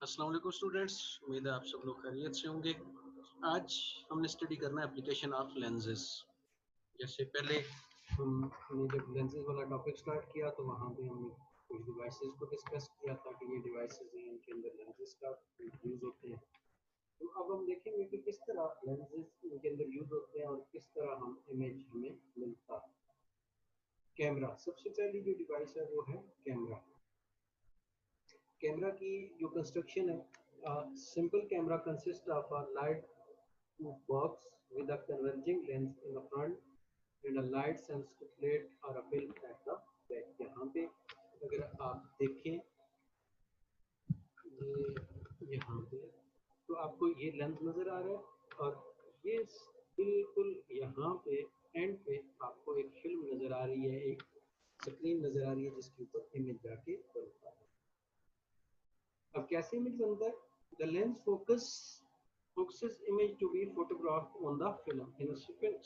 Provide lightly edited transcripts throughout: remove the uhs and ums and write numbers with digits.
अस्सलाम वालेकुम स्टूडेंट्स, उम्मीद है आप सब लोग खैरियत से होंगे। आज हमने स्टडी करना है एप्लीकेशन ऑफ लेंसेज। जैसे पहले हमने जब लेंसेज वाला टॉपिक स्टार्ट किया तो वहाँ पे हमने कुछ डिवाइसेस को डिस्कस किया था कि ये डिवाइसेस हैं, इनके अंदर लेंसेज का यूज़ होते हैं। तो अब हम देखेंगे कि किस तरह लेंसेज इनके अंदर यूज़ होते हैं और किस तरह हम इमेज हमें मिलता है। कैमरा सबसे पहली जो डिवाइस है वो है कैमरा। कैमरा की जो कंस्ट्रक्शन है, simple camera consist of a light box with a converging lens in the front and a light sensitive plate or a film at the back। यहाँ पे अगर आप देखें ये यहाँ पे तो आपको ये लेंस नजर आ रहा है और ये बिल्कुल यहाँ पे एंड पे आपको एक फिल्म नजर आ रही है, एक स्क्रीन नजर आ रही है जिसके ऊपर इमेज जाके बनता है। अब कैसे इमेज बनता है? The lens focuses image to be photographed on the film. In a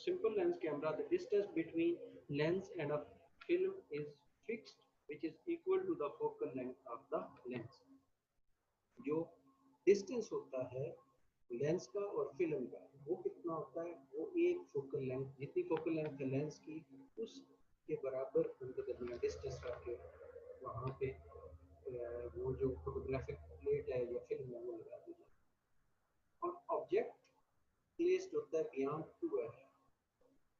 simple lens camera, the distance between lens and a film is fixed, which is equal to the focal length of the lens। जो distance होता है lens का और film का वो कितना होता है? वो एक फोकल लेंथ, जितनी फोकल लेंथ है लेंस की उसके बराबर उनके दरमियान डिस्टेंस रख के वहाँ पे वो जो फोटोग्राफिक प्लेट है या फिल्म है वो लगा दी जाती है। और ऑब्जेक्ट प्लेस्ड होता है beyond two F,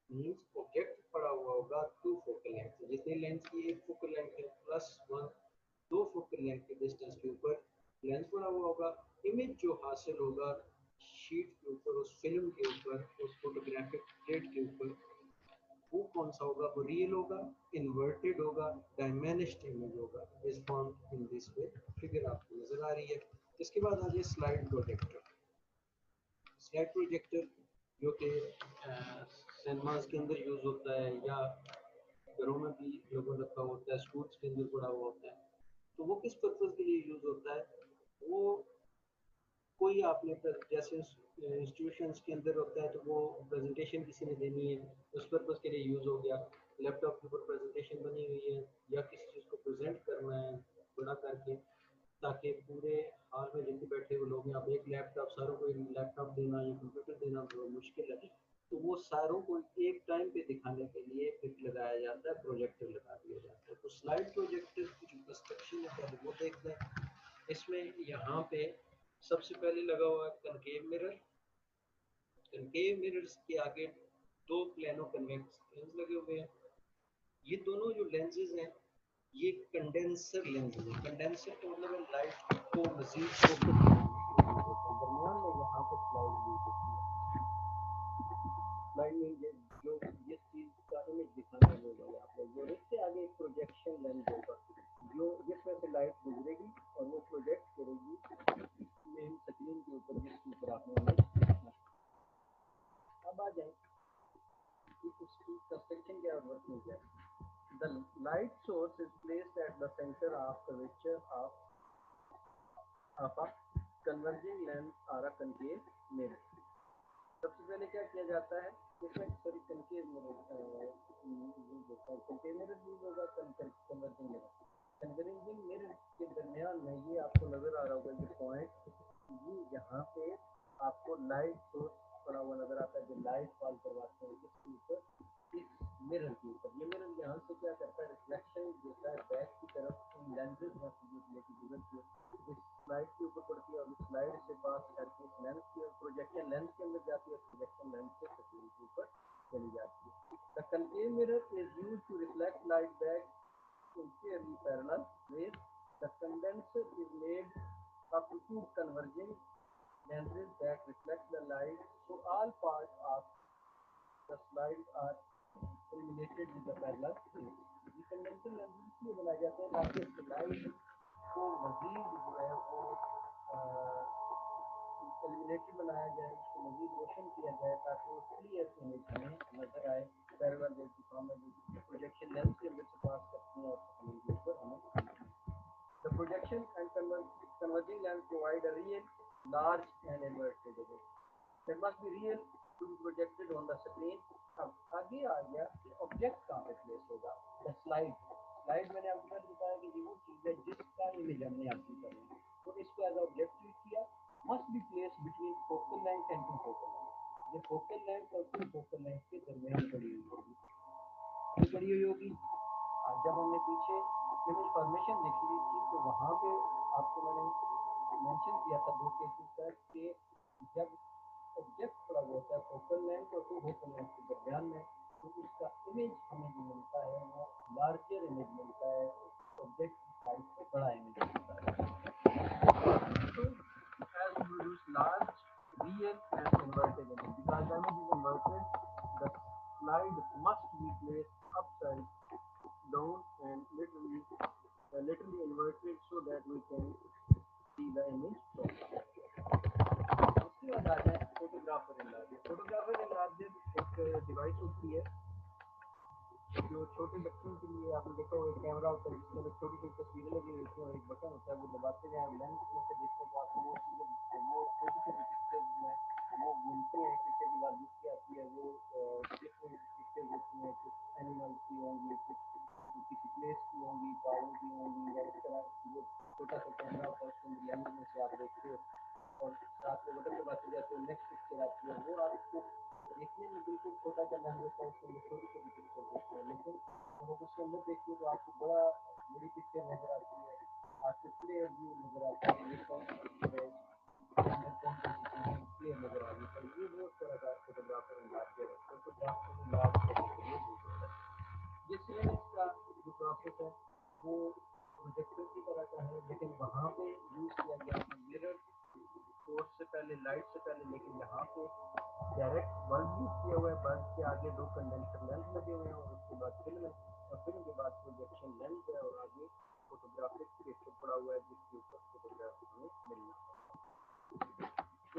means object पड़ा हुआ होगा टू फोकल लेंथ, जितने लेंस की एक फोकल लेंथ है प्लस वन, दो फोकल लेंथ के डिस्टेंस के ऊपर लेंस पड़ा हुआ होगा। इमेज जो हासिल होगा शीट के ऊपर, उस फिल्म के ऊपर, उस फोटोग्राफिक प्लेट के ऊपर, वो कौन सा होगा? वो रियल होगा, इन्वर्टेड होगा, डायमेंश्ड इमेज होगा। इस form in this way figure आपको नजर आ रही है। इसके बाद आ जाए स्लाइड प्रोजेक्टर। स्लाइड प्रोजेक्टर जो कि सिनेमाज के अंदर यूज होता है या घरों में भी लोगों रखा होता है, स्कूल्स के अंदर पड़ा हुआ होता है। तो वो किस पर्पज के लिए यूज होता है? वो कोई आपने जैसे इंस्टीट्यूशंस के अंदर होता है तो वो प्रेजेंटेशन किसी ने देनी है, उस पर्पज के लिए यूज हो गया। लैपटॉप के ऊपर प्रेजेंटेशन बनी हुई है या किसी चीज़ को प्रेजेंट करना है बड़ा करके, ताकि पूरे हॉल में जितने बैठे हुए लोग हैं, अब एक लैपटॉप सारों को एक लैपटॉप देना या कंप्यूटर देना बहुत मुश्किल है, तो वो सारों को एक टाइम पे दिखाने के लिए फिर लगाया जाता है, प्रोजेक्टर लगा दिया जाता है। तो स्लाइड प्रोजेक्टर की जो कंस्ट्रक्शन है पहले वो देखते हैं। इसमें यहाँ पे सबसे पहले लगा हुआ है कनकेव मिरर। कनकेव मिरर्स के आगे दो प्लेनो कन्वेक्स लेंस लगे हुए हैं। ये दोनों जो लेंसेज हैं ये कंडेंसर लेंसेज है। कंडेंसर का मतलब है लाइट को मजीद फोकस दरमियान में यहाँ पर स्लाइड यूज होती है। स्लाइड में ये जो जिस चीज का इमेज दिखाना होगा आप लोग, जो इससे आगे एक प्रोजेक्शन लेंस होगा जो जिसमें से लाइट गुजरेगी और वो प्रोजेक्ट करेगी मेन स्क्रीन के ऊपर जिसके ऊपर आपने इमेज देखना। अब आ जाए कि उसकी कंस्ट्रक्शन क्या वर्किंग क्या है। The light source is placed at the center of curvature of a converging lens or a concave mirror। सबसे पहले क्या किया जाता है? इसमें sorry concave mirror concave mirror use होगा, converging mirror। converging mirror के दरमियान में ये आपको नजर आ रहा होगा ये पॉइंट, ये यहाँ पे आपको लाइट सोर्स पड़ा हुआ नजर आता है जो लाइट फॉल करवाते हैं इसके ऊपर, इस मिरर के ऊपर। ये मिरर यहाँ से क्या करता है? रिफ्लेक्शन देता है बैक की तरफ, इन लेंसेज में से लेके गुजरती है, इस स्लाइड के ऊपर पड़ती है और इस स्लाइड से पास करके इस लेंस की प्रोजेक्शन लेंस के अंदर जाती है, प्रोजेक्शन लेंस से स्क्रीन के ऊपर चली जाती है। The concave mirror is used to reflect light back entirely parallel where the condenser is made up to two converging lenses that reflect the light, so all parts of the slide are illuminated with the parallel rays। ये condenser lens इसलिए बनाए जाते हैं ताकि light को मजीद जो है वो इल्यूमिनेटेड बनाया जाए, उसको मजीद रोशन किया जाए ताकि वो क्लियर इमेज हमें नजर आए। पैरेलल रेज की फॉर्म में प्रोजेक्शन लेंस के अंदर से पास करती हैं और स्क्रीन के ऊपर हमें। The projection and converging lens provide a real, large and inverted image that must be real to be projected on the screen। अब आगे आ गया कि ऑब्जेक्ट कहाँ पे प्लेस होगा। द स्लाइड, स्लाइड मैंने आपको पहले बताया कि ये वो चीज़ है जिसका इमेज हमने हासिल करना है। तो इसको एज ऑब्जेक्ट ट्रीट किया, must be place between focal length and two focal length, ये फोकल लेंथ और टू फोकल लेंथ के दरमियान पड़ी हुई होगी, ये पड़ी हुई होगी। जब हमने पीछे इमेज फॉर्मेशन देखी थी तो वहाँ पे आपको मैंने मेंशन किया था दो केसेस का कि जब ऑब्जेक्ट पड़ा हुआ होता है फोकल लेंथ और टू फोकल लेंथ के दरमियान में, तो उसका इमेज हमें जो मिलता है वो लार्जर इमेज मिलता है, ऑब्जेक्ट की साइज से बड़ा इमेज मिलता है। So as we produce large real and inverted image, because the image is inverted, the slide must be placed upside down and literally inverted so that we can see the image properly. उसके बाद आ जाए photographer enlarger. Photographer enlarger एक device होती है जो छोटे बच्चों के लिए, आपने देखा होगा एक कैमरा होता है जिसके अंदर छोटी छोटी तस्वीरें लगी होती हैं और एक बटन होता है, वो दबाते हैं लेंस में से देखते हैं तो आपको वो चीज़ें, वो छोटी छोटी पिक्चर्स में वो मिलती हैं। पीछे की बात जिसकी आती है वो डिफरेंट पिक्चर्स होती हैं, कुछ एनिमल्स की होंगी, कुछ किसी प्लेस की होंगी, पहाड़ों की होंगी, या इस तरह जो छोटा सा कैमरा होता है उसके अंदर लेंस में से आप देखते हो और साथ में बटन दबाते जाते हो, नेक्स्ट पिक्चर आती है, वो आपको देखने में बिल्कुल छोटा सा लैंग्वेज होता है, उसके अंदर छोटी छोटी पिक्चर देखते हैं, लेकिन जब आप उसके अंदर देखते हो तो आपको बड़ी पिक्चर नजर आती है, आपको क्लियर व्यू नजर आता है, ये कौन सी पिक्चर है, इसके अंदर कौन कौन सी चीजें क्लियर नजर आ रही है। तो ये वो तरह का फोटोग्राफर एनलार्जर है, फोटोग्राफर एनलार्ज करने के लिए यूज होता है। ये सेम इसका जो प्रोसेस है वो प्रोजेक्टर की तरह का है, लेकिन वहाँ पे यूज किया गया था मिरर सोर्स से पहले, लाइट से पहले, लेकिन यहाँ पे डायरेक्ट बल्ब यूज किया हुआ है, बल्ब के आगे दो कंडेंसर लेंस लगे हुए हैं और उसके बाद फिल्म है और फिल्म के बाद प्रोजेक्शन लेंस है और आगे फोटोग्राफिक क्रिएटर पड़ा हुआ है जिसके ऊपर फोटोग्राफ हमें मिलना होता है।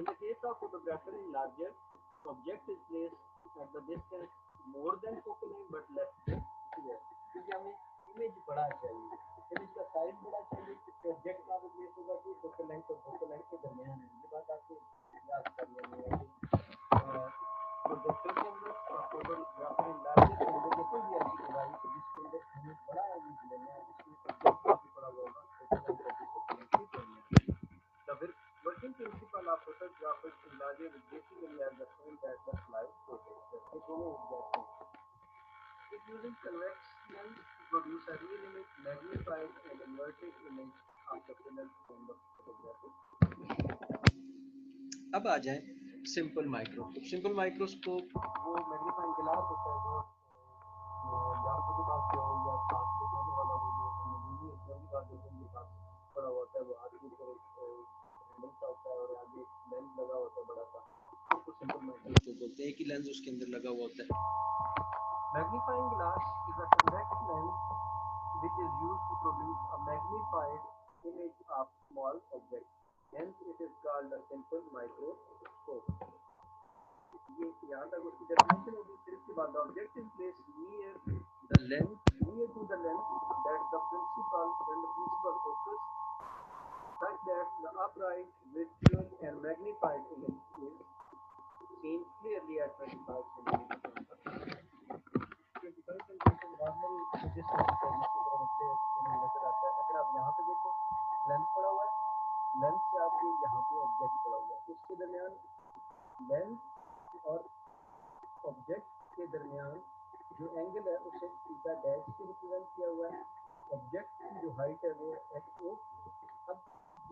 In the case of photographer in larger, object is placed at the distance more than focal length but less than 2x, क्योंकि हमें इमेज बड़ा चाहिए, इमेज का साइज बड़ा चाहिए, तो ऑब्जेक्ट कहाँ पे प्लेस होगा कि फोकल लेंथ और फोकल लेंथ के दरमियान है। ये बात आपको याद कर लेनी है कि प्रोजेक्टर के अंदर और फोटोग्राफर इन लार्जर के अंदर ये कोई भी ऐसी डिवाइस है जिसके अंदर हमें बड़ा इमेज लेना है, जिसमें ऑब्जेक्ट काफी बड़ा होगा, फोकल लेंथ और फोकल लेंथ के दरमियान। The working principle of photographers in larger is basically as the same that the slide projector. ये दोनों एग्जैक्ट हैं। It uses convex lens to produce a real image, magnified and inverted image of the film from the photographic. अब आ जाए simple microscope. Simple microscope वो magnifying glass होता है जो doctor के पास जाओ या पास दिखाने वाला वो जो मूवी पहली बार देखेंगे पास पड़ा होता है, वो हाथ के ऊपर एक हैंडल सा होता है और आगे एक लेंस लगा होता है बड़ा सा, उसको सिंपल माइक्रोस्कोप बोलते हैं, एक ही लेंस उसके अंदर लगा हुआ होता है। Magnifying glass is a convex lens which is used to produce a magnified image of small objects. Hence, it is called a simple microscope. ये यहाँ तक उसकी डेफिनेशन होगी। फिर इसके बाद object is place near the lens, near to the lens that the principal when the principal focus such that the upright, virtual and magnified image is seen clearly at 25 centimeters from the 25 centimetre normal distance है जिसकी तरह मुझे image नजर आता है। अगर आप यहाँ पे देखो लेंस पड़ा हुआ है, लेंस से आगे यहाँ पे ऑब्जेक्ट पड़ा हुआ है, उसके दरमियान लेंस और ऑब्जेक्ट के दरमियान जो एंगल है उसे थीटा डैश से रिप्रेजेंट किया हुआ है। ऑब्जेक्ट की जो हाइट है वो एच ओ। अब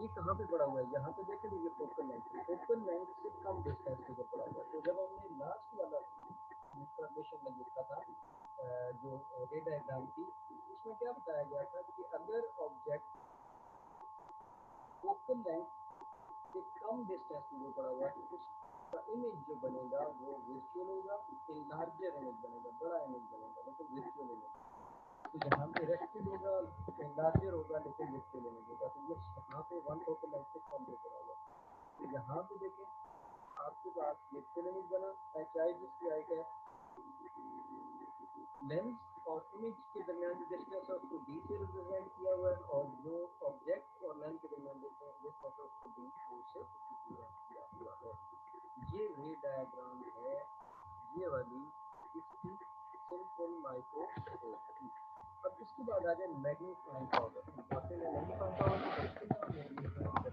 ये कहाँ पे पड़ा हुआ है, यहाँ पे देखें ये फोकल लेंथ, फोकल लेंथ से कम डिस्टेंस पे पड़ा हुआ है। तो जब हमने लास्ट वाला इंफॉर्मेशन में देखा था जो रे डायग्राम थी, उसमें क्या बताया गया था कि अगर ऑब्जेक्ट फोकल लेंथ से कम डिस्टेंस में जो पड़ा हुआ है तो उसका इमेज जो बनेगा वो वर्चुअल होगा, लार्जर इमेज बनेगा, बड़ा इमेज बनेगा लेकिन वर्चुअल इमेज। तो यहाँ पे रेस्टेड होगा, लार्जर होगा लेकिन वर्चुअल इमेज होगा। तो ये यहाँ पे वन फोकल लेंथ से कम जो पड़ा हुआ है, तो यहाँ पे देखें आपके पास वर्चुअल इमेज बना, एच आई जिसकी हाइट है, लेंस और इमेज के दरमियान जो डिस्टेंस है उसको डी से रिप्रेजेंट किया हुआ है और जो ऑब्जेक्ट और लेंस के दरमियान डिस्टेंस है उसको डी टू से रिप्रेजेंट किया हुआ है। ये रे डायग्राम है ये वाली इसकी सिंपल माइक्रोस्कोप की। अब इसके बाद आ जाए मैग्नीफाइंग पावर। बातें मैं मैग्नीफाइंग पावर की करते हैं और मैग्नीफाइंग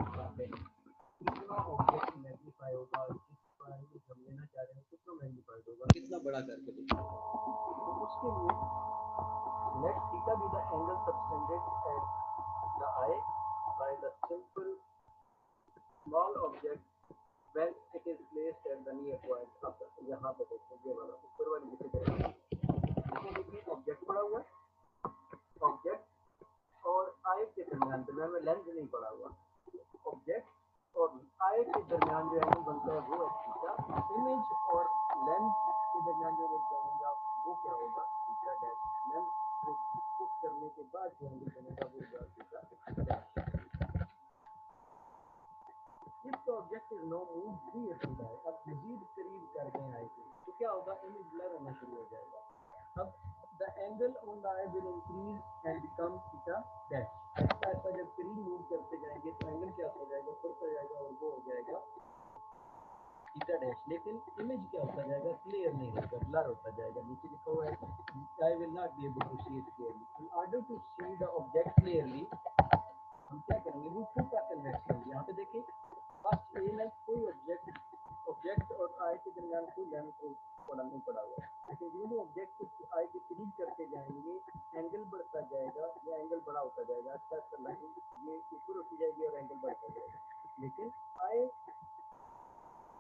बड़ा करके दिखाऊंगा। तो उसके लिए let theta be the angle subtended at the eye by the simple small object when it is placed at the near point. अब यहाँ पे देखिए ये वाला ऊपर वाली जिसे देखिए, इसमें देखिए ऑब्जेक्ट पड़ा हुआ है, ऑब्जेक्ट और आई के दरमियान में लेंस नहीं पड़ा हुआ, ऑब्जेक्ट और आई के दरमियान जो एंगल बनता है वो है थीटा, इमेज और लेंस के दरमियान जो एंगल बनेगा वो क्या होगा, थीटा डैश। लेंस को पुश करने के बाद जो एंगल बनेगा वो होगा theta dash. If the object is now moved near to the eye, अब मजीद करीब कर दें आई के, तो क्या होगा, इमेज ब्लर होना शुरू हो जाएगा। अब the angle on the eye will increase and become theta dash। ऐसा ऐसा जब करीब मूव करते जाएंगे तो एंगल क्या हो जाएगा, बढ़ता जाएगा और वो हो जाएगा थीटा डैश। लेकिन इमेज क्या होता जाएगा, क्लियर नहीं होगा, ब्लर होता जाएगा। नीचे लिखा हुआ है I will not be able to see it clearly. In order to see the object clearly, हम क्या करेंगे, वो फुल का कन्वेक्स लेंगे। यहाँ पे देखिए फर्स्ट एम है, कोई ऑब्जेक्ट और आई के दरमियान कोई लेंस पड़ा नहीं पड़ा हुआ है, लेकिन जो ऑब्जेक्ट को आई के करीब करते जाएंगे एंगल बढ़ता जाएगा या एंगल बड़ा होता जाएगा, अच्छा अच्छा लाइन ये ऊपर होती जाएगी और एंगल बढ़ता जाएगा। लेकिन आई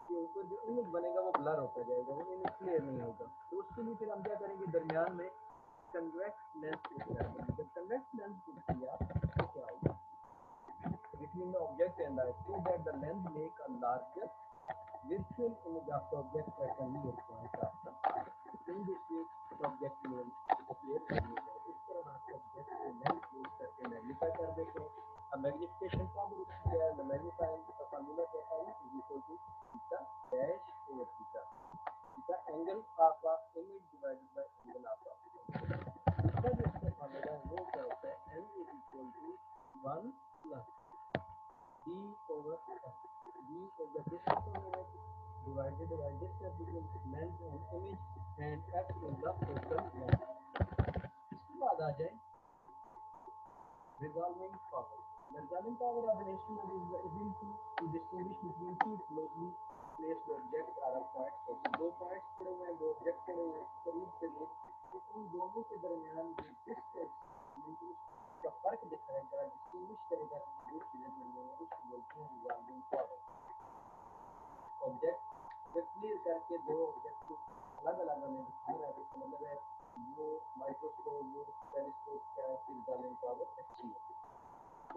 के ऊपर जो इमेज बनेगा वो ब्लर होता जाएगा, वो इमेज क्लियर नहीं होगा। तो उसके लिए फिर हम क्या करेंगे, दरमियान में कन्वेक्स लेंस पुट करेंगे। जब कन्वेक्स लेंस पुट किया तो क्या होगा, between the object and eye, so that the lens make a larger virtual image of the object at a near point of the eye. In this way, the object will appear magnified. इस तरह आप object को lens use करके magnify कर देते हैं। अब magnification formula क्या है, the magnifying formula है n is equal to theta dash over theta. Theta angle of a image divided by angle of a object. इसका जो इसका formula है वो क्या होता है, n is equal to 1 plus d over f. d is the distance of image divided by distance between lens and image and f is the focal length. इसके बाद आ जाए resolving power. The resolving power of an instrument is the ability to distinguish between two closely placed objects or points. तो दो points पड़े हुए हैं, दो ऑब्जेक्ट पड़े हुए हैं करीब करीब, तो उन दोनों के दरमियान जो डिस्टेंस का फर्क दिखाएगा, डिस्टिंग्विश करेगा कि दो चीजें बन गई हैं, उसको बोलते हैं रिजॉल्विंग पावर। ऑब्जेक्ट जब क्लियर करके दो ऑब्जेक्ट को अलग अलग हमें दिखा रहा है, इसका मतलब है वो माइक्रोस्कोप वो टेलीस्कोप क्या है, रिजॉल्विंग पावर अच्छी है।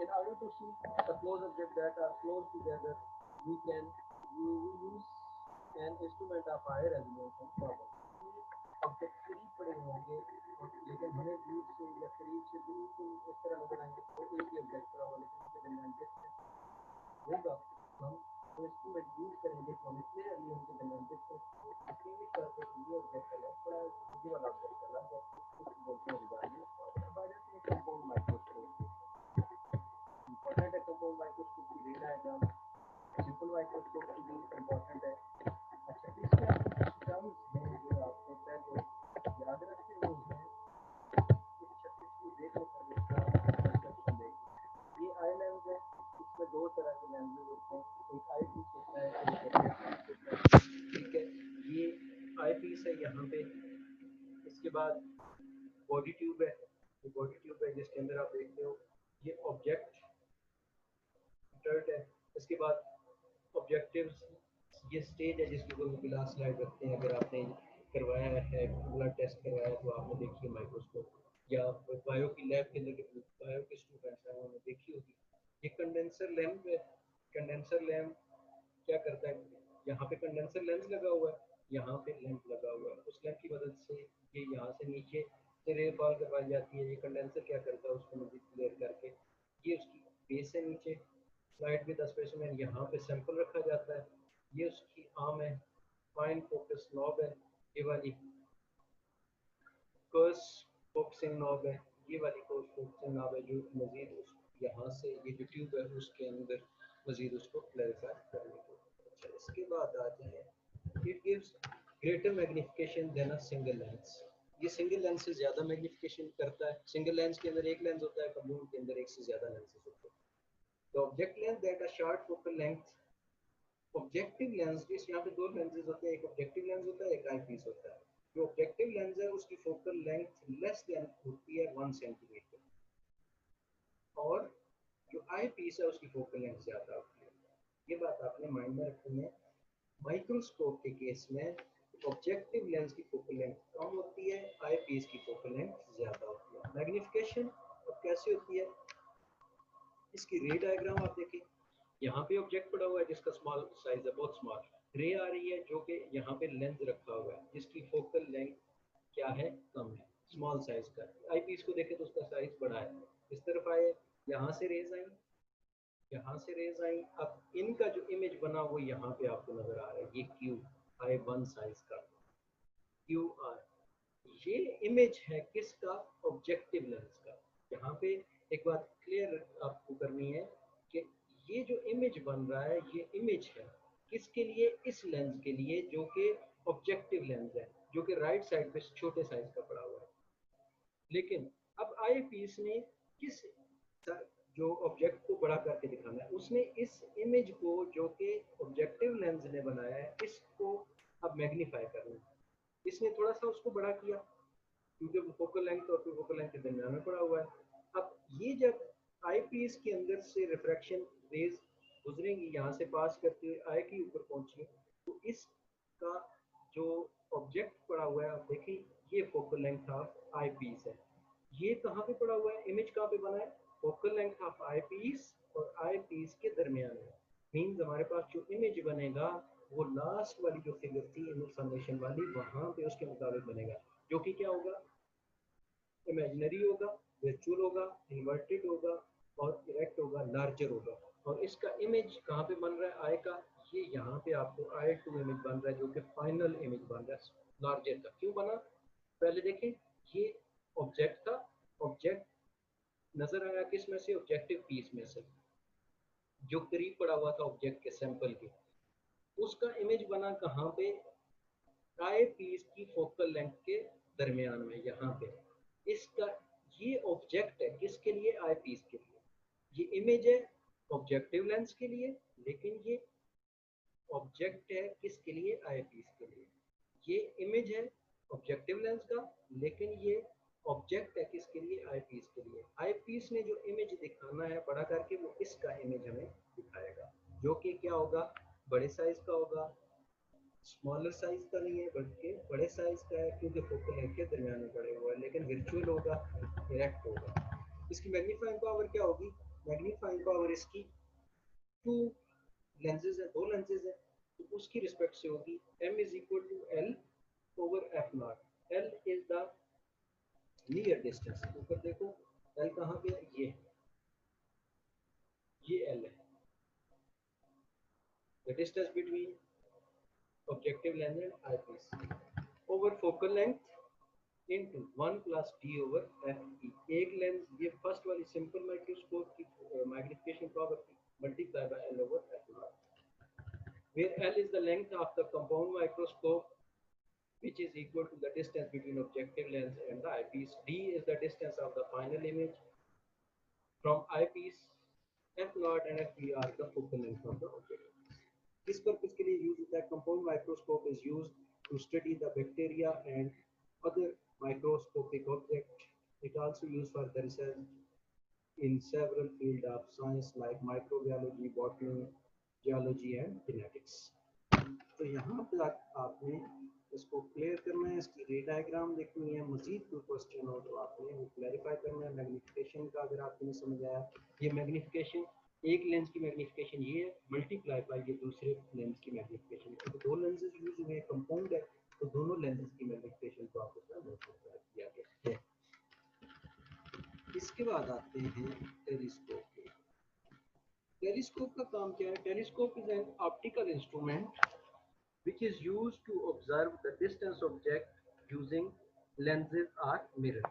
In order to see the close objects that are close together, we use an instrument of high resolution power. Object करीब पड़े होंगे और लेकिन हमें दूर से या करीब से बिल्कुल इस तरह नजर आएंगे तो एक ही ऑब्जेक्ट पड़ा हुआ, लेकिन उसके दरमियान डिस्टेंस होगा तो हम वो इंस्ट्रूमेंट यूज करेंगे तो हमें क्लियरली उनके दरमियान डिस्टेंस को डिस्टिंग्विश करके ये ऑब्जेक्ट अलग पड़ा है, ये वाला ऑब्जेक्ट अलग है, उसको बोलते हैं रिजॉल्विंग पावर। अब आ जाते हैं कंपाउंड माइक्रोस्कोप। इंपॉर्टेंट है कंपाउंड माइक्रोस्कोप की रीड डायग्राम, सिंपल माइक्रोस्कोप की भी इंपॉर्टेंट है। अच्छा, इसमें आपको कुछ टर्म्स हैं जो आपको पहले याद रखने वो हैं, इसको देखने पर इसका कंसेप्शन देखिए। ये आई लेंस है, इसमें दो तरह के लेंसेज होते हैं, एक आई पीस होता है एक ऑब्जेक्ट पीस होता है, ठीक है। ये आई पीस है यहाँ पे, इसके बाद बॉडी ट्यूब है, ये बॉडी ट्यूब है जिसके अंदर आप देखते हो ये ऑब्जेक्ट है। इसके बाद ऑब्जेक्टिव ये स्टेज है जिसके ऊपर ग्लास स्लाइड रखते हैं। अगर आपने करवाया है ब्लड टेस्ट करवाया है तो आपने देखी है माइक्रोस्कोप, या बायो की लैब के अंदर बायो के स्टूडेंट्स हैं उन्होंने देखी होगी। ये कंडेंसर लैंप है, कंडेंसर लैंप क्या करता है, यहाँ पे कंडेंसर लेंस लगा हुआ है, यहाँ पे लैंप लगा हुआ है, उस लैंप की मदद से ये यहाँ से नीचे से रे फॉल करवाई जाती है। ये कंडेंसर क्या करता है उसको मजीद क्लियर करके ये उसकी बेस है, नीचे स्लाइड में 10 स्पेसिमेन यहाँ पे सैंपल रखा जाता है। ये उसकी आर्म है, फाइन फोकस नॉब है, ये वाली कर्स फोकसिंग नॉब है, ये वाली कर्स फोकसिंग नॉब है जो मजीद उस यहाँ से ये जो ट्यूब है उसके अंदर मजीद उसको क्लैरिफाई करने को। अच्छा, इसके बाद आ जाए it gives greater magnification than a single lens. ये सिंगल लेंस से ज़्यादा मैग्निफिकेशन करता है। सिंगल लेंस के अंदर एक लेंस होता है, बलून के अंदर एक से ज़्यादा लेंसेज होते हैं। The object length that a short focal length, objective lens, इस यहाँ पे दो लेंसेज होते हैं, एक ऑब्जेक्टिव लेंस होता है एक आई पीस होता है। जो ऑब्जेक्टिव लेंस है उसकी फोकल लेंथ लेस देन होती है 1 सेंटीमीटर, और जो आई पीस है उसकी फोकल लेंथ ज्यादा होती है। ये बात आपने माइंड में रखनी है। माइक्रोस्कोप के केस में ऑब्जेक्टिव लेंस की फोकल लेंथ कम होती है, आई पीस की फोकल लेंथ ज्यादा होती है। मैग्निफिकेशन अब कैसे होती है, इसकी रे डायग्राम आप देखें। यहाँ पे ऑब्जेक्ट पड़ा हुआ है जिसका स्मॉल साइज है, बहुत स्मॉल। रे आ रही है जो कि यहाँ पे लेंस रखा हुआ है जिसकी फोकल लेंथ क्या है, कम है, स्मॉल साइज का। आई पीस को देखें तो उसका साइज बड़ा है। इस तरफ आए, यहाँ से रेज आई, यहाँ से रेज आई। अब इनका जो इमेज बना वो यहाँ पे आपको नजर आ रहा है, ये क्यू आई वन साइज का क्यू आर, ये इमेज है किसका, ऑब्जेक्टिव लेंस का। यहाँ पे एक बात क्लियर आपको करनी है कि ये जो इमेज बन रहा है ये इमेज है किसके लिए, इस लेंस के लिए जो कि ऑब्जेक्टिव लेंस है, जो कि राइट साइड पे छोटे साइज का पड़ा हुआ है। लेकिन अब आई पीस ने किस जो ऑब्जेक्ट को बड़ा करके दिखाना है, उसने इस इमेज को जो कि ऑब्जेक्टिव लेंस ने बनाया है इसको अब मैग्नीफाई करना है। इसने थोड़ा सा उसको बड़ा किया क्योंकि वो फोकल लेंथ और फोकल लेंथ के दरमियान में पड़ा हुआ है। अब ये जब आई पीस के अंदर से रिफ्रैक्शन रेज गुजरेंगी, यहाँ से पास करते हुए आई के ऊपर पहुंची, तो इसका जो ऑब्जेक्ट पड़ा हुआ है आप देखिए, ये focal length of eyepiece है। ये कहाँ पे पड़ा हुआ है, इमेज कहाँ पे बना है, focal length of eyepiece और आई पीस के दरमियान में। मीन्स हमारे पास जो इमेज बनेगा वो लास्ट वाली जो फिगर थी इमेज फॉर्मेशन वाली, वहां पे उसके मुताबिक बनेगा, जो कि क्या होगा, इमेजिनरी होगा, वर्चुअल होगा, इन्वर्टेड होगा और डायरेक्ट होगा, लार्जर होगा। और इसका इमेज कहाँ पे बन रहा है आई का, ये यहाँ पे आपको आई टू इमेज बन रहा है जो कि फाइनल इमेज बन रहा है लार्जर का। क्यों बना, पहले देखें, ये ऑब्जेक्ट था, ऑब्जेक्ट नजर आया किस में से, ऑब्जेक्टिव पीस में से, जो करीब पड़ा हुआ था ऑब्जेक्ट के सैंपल के। उसका इमेज बना कहाँ पे, आई पीस की फोकल लेंथ के दरमियान में, यहाँ पे। इसका ये ऑब्जेक्ट है किसके लिए, आई पीस के लिए। ये इमेज है ऑब्जेक्टिव लेंस के लिए, लेकिन ये ऑब्जेक्ट है किसके लिए, आई पीस के लिए। ये इमेज है ऑब्जेक्टिव लेंस का, लेकिन ये ऑब्जेक्ट है किसके लिए, आई पीस के लिए। आई पीस ने जो इमेज दिखाना है बड़ा करके, वो इसका इमेज हमें दिखाएगा, जो कि क्या होगा, बड़े साइज का होगा, स्मॉलर साइज का नहीं है बल्कि बड़े साइज का है, क्योंकि फोकल लेंथ के दरमियान में पड़े हुआ है, लेकिन वर्चुअल होगा, डायरेक्ट होगा। इसकी मैग्नीफाइंग पावर क्या होगी, मैग्नीफाइंग पावर इसकी टू लेंसेज है, दो लेंसेज है, तो उसकी रिस्पेक्ट से होगी m is equal to L over F nought. L is the near distance, ऊपर देखो एल कहाँ पे है, ये एल है, the distance between objective lens and eyepiece, over focal length into 1 plus D over F E. एक lens, ये first वाली सिंपल माइक्रोस्कोप की magnification power multiply by L over F nought, where L is the length of the compound microscope, which is equal to the distance between objective lens and the eyepiece. D is the distance of the final image from eyepiece. F naught and F P are the focal length of the object. किस purpose के लिए use होता है, compound microscope is used to study the bacteria and other microscopic objects. It also used for the research in several fields of science like microbiology, botany, geology and genetics. तो यहाँ पे आपने इसको clear करना है, इसकी रे डायग्राम देखनी है। मजीद कोई क्वेश्चन हो तो आपने वो क्लैरिफाई करना है। मैग्निफिकेशन का अगर आपको नहीं समझ आया, ये मैग्निफिकेशन, एक लेंस की मैग्निफिकेशन ये है, मल्टीप्लाई बाय ये दूसरे लेंस की मैग्निफिकेशन। तो दो लेंसेज यूज हुए, कंपाउंड है, तो दोनों लेंसेज की मैग्निफिकेशन को आपको किया गया है। इसके बाद आते हैं टेलीस्कोप के। टेलीस्कोप का काम क्या है, telescope is an optical instrument which is used to observe the distance object using lenses or mirror.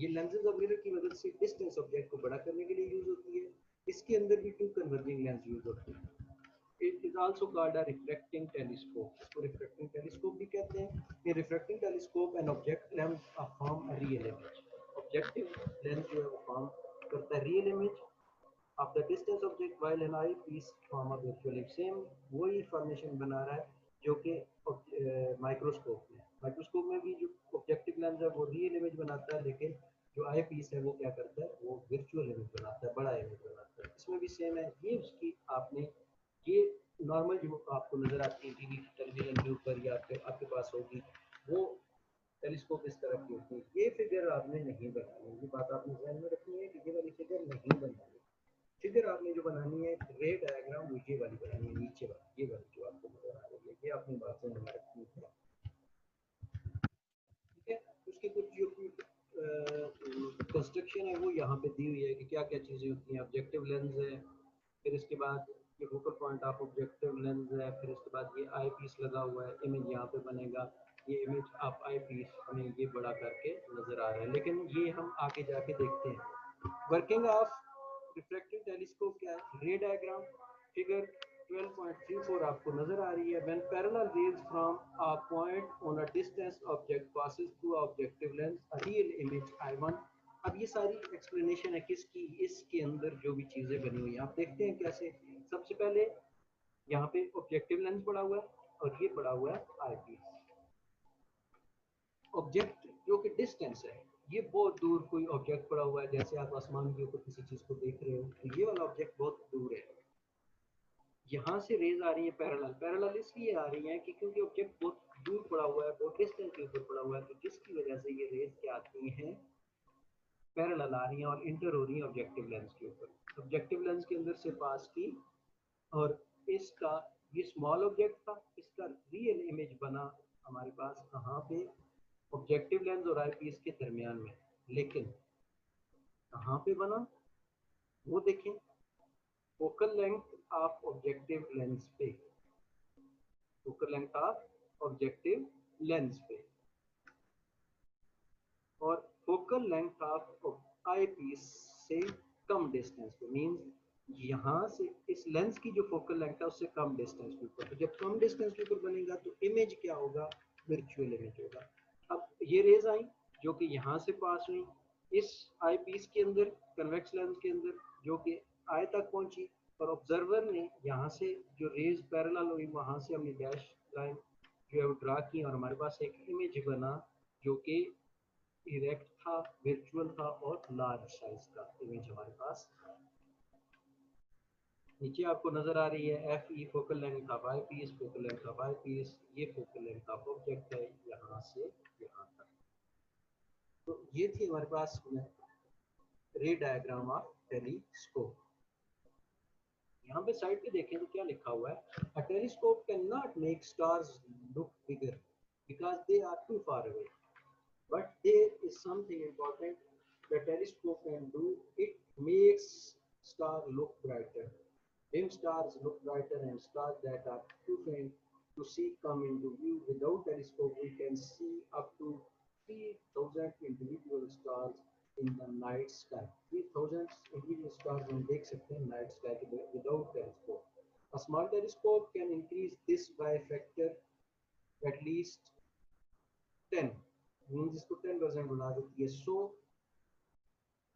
ये lenses और mirror की मदद से distance object को बड़ा करने के लिए यूज होती है। इसके अंदर भी two converging lens यूज होते हैं। It is also called a refracting telescope. इसको refracting telescope भी कहते हैं। ये refracting telescope an object lens form a real image. Objective lens जो है वो form करता है real image of the distance object while an eyepiece form a virtual image. Same वही formation बना रहा है जो कि माइक्रोस्कोप में। माइक्रोस्कोप में भी जो ऑब्जेक्टिव लेंस है वो रियल इमेज बनाता है, लेकिन जो आई पीस है वो क्या करता है, वो वर्चुअल इमेज बनाता है, बड़ा इमेज बनाता है। इसमें भी सेम है, ये उसकी आपने ये नॉर्मल जो आपको नजर आती है टीवी टेलीविजन के ऊपर या आपके पास होगी, वो टेलीस्कोप इस तरह की होती है। ये फिगर आपने नहीं बनानी, ये बात आपने ध्यान में रखनी है कि ये वाली फिगर नहीं बनानी। फिगर आपने जो बनानी है रे डायग्राम, वो ये वाली बनानी है, नीचे वाली, ये वाली जो आपको नजर आ रही है, ये आपने बात ध्यान में रखनी है। ठीक है, उसके कुछ जो कंस्ट्रक्शन है वो यहाँ पे दी हुई है कि क्या क्या चीज़ें होती हैं। ऑब्जेक्टिव लेंस है, फिर इसके बाद ये focal point of objective lens है, फिर इसके बाद ये आई पीस लगा हुआ है, इमेज यहाँ पे बनेगा, ये इमेज आप आई पीस में ये बड़ा करके नज़र आ रहा है। लेकिन ये हम आगे जाके देखते हैं। वर्किंग ऑफ रिफ्रैक्टिव टेलीस्कोप क्या है, रे डायग्राम फिगर 12.34 आपको नजर आ रही है। When parallel raise from a point on a distance object passes through objective lens a real image I1। अब ये सारी एक्सप्लेनेशन है किसकी, इसके अंदर जो भी चीजें बनी हुई हैं आप देखते हैं कैसे। सबसे पहले यहाँ पे ऑब्जेक्टिव लेंस पड़ा हुआ है और ये पड़ा हुआ है आई पीस। ऑब्जेक्ट जो कि डिस्टेंस है, ये बहुत दूर कोई ऑब्जेक्ट पड़ा हुआ है, जैसे आप आसमान के ऊपर किसी चीज को देख रहे हो, तो ये वाला ऑब्जेक्ट बहुत दूर है। यहाँ से रेज आ रही है पैरेलल, पैरेलल इसलिए आ रही है कि क्योंकि ऑब्जेक्ट बहुत दूर पड़ा हुआ है, बहुत डिस्टेंस के ऊपर पड़ा हुआ है, तो जिसकी वजह से ये रेज क्या आती हैं, पैरेलल आ रही हैं और इंटर हो रही हैं ऑब्जेक्टिव लेंस के ऊपर। ऑब्जेक्टिव लेंस के अंदर से पास की, और इसका ये स्मॉल ऑब्जेक्ट था, इसका रियल इमेज बना हमारे पास कहाँ पे, ऑब्जेक्टिव लेंस और आई पीस के दरमियान में। लेकिन कहाँ पे बना वो देखें, focal length of objective lens पे, focal length of objective lens पे, और focal length of eyepiece से कम डिस्टेंस पे, मींस यहाँ से इस लेंस की जो फोकल लेंथ है उससे कम डिस्टेंस के ऊपर। तो जब कम डिस्टेंस के ऊपर बनेगा तो इमेज क्या होगा, वर्चुअल इमेज होगा। अब ये रेज आई जो कि यहाँ से पास हुई इस आई पीस के अंदर, कन्वेक्स लेंस के अंदर, जो कि आई तक पहुंची, और ऑब्जर्वर ने यहाँ से जो रेज पैरेलल हुई वहां से हमने डैश लाइन जो है वो ड्रा की, और हमारे पास एक इमेज बना जो कि इरेक्ट था, वर्चुअल था और लार्ज साइज का इमेज हमारे पास। नीचे आपको नजर आ रही है F E focal length of eyepiece, focal length of eyepiece, ये फोकल लेंथ ऑफ ऑब्जेक्ट है यहाँ से यहाँ तक। तो ये थी हमारे पास रे डायग्राम ऑफ टेलीस्कोप। यहाँ पे साइड पे देखें तो क्या लिखा हुआ है, a telescope cannot make stars look bigger because they are too far away, but there is something important the telescope can do. It makes stars look brighter. Dim stars look brighter, and stars that are too faint to see come into view. Without telescope, we can see up to 3,000 individual stars in the night sky. 3,000 individual stars हम देख सकते हैं night sky के without telescope. A small telescope can increase this by a factor at least 10, means इसको 10% बढ़ा देती है। So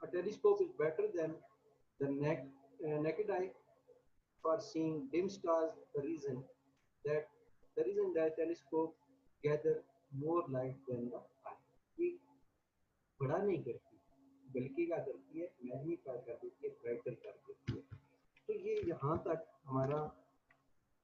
a telescope is better than the naked eye for seeing dim stars. The reason that telescope gather more light than the eye. ये बड़ा नहीं करती, बल्कि क्या करती है, मैग्नीफाई कर देती है, ब्राइटर कर देती है। तो ये यहाँ तक हमारा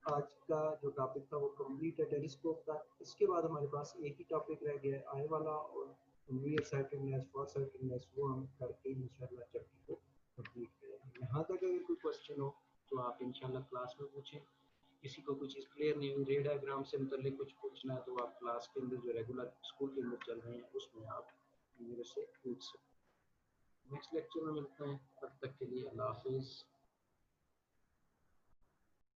आज का जो टॉपिक था वो कंप्लीट है टेलीस्कोप का। इसके बाद हमारे पास एक ही टॉपिक रह गया है आई वाला, और नियर साइटेडनेस, फॉर साइटेडनेस, वो हम करके इंशाल्लाह चैप्टर को कंप्लीट करेंगे। यहाँ तक अगर कोई क्वेश्चन हो तो आप इंशाल्लाह क्लास में पूछें। किसी को कुछ चीज़ क्लियर नहीं हुई, रे डायग्राम से मतलब कुछ पूछना है, तो आप क्लास के अंदर जो रेगुलर स्कूल के अंदर चल रहे हैं उसमें आप मेरे से पूछ सकते हैं। नेक्स्ट लेक्चर में मिलते हैं, तब तक के लिए अल्लाह हाफिज़।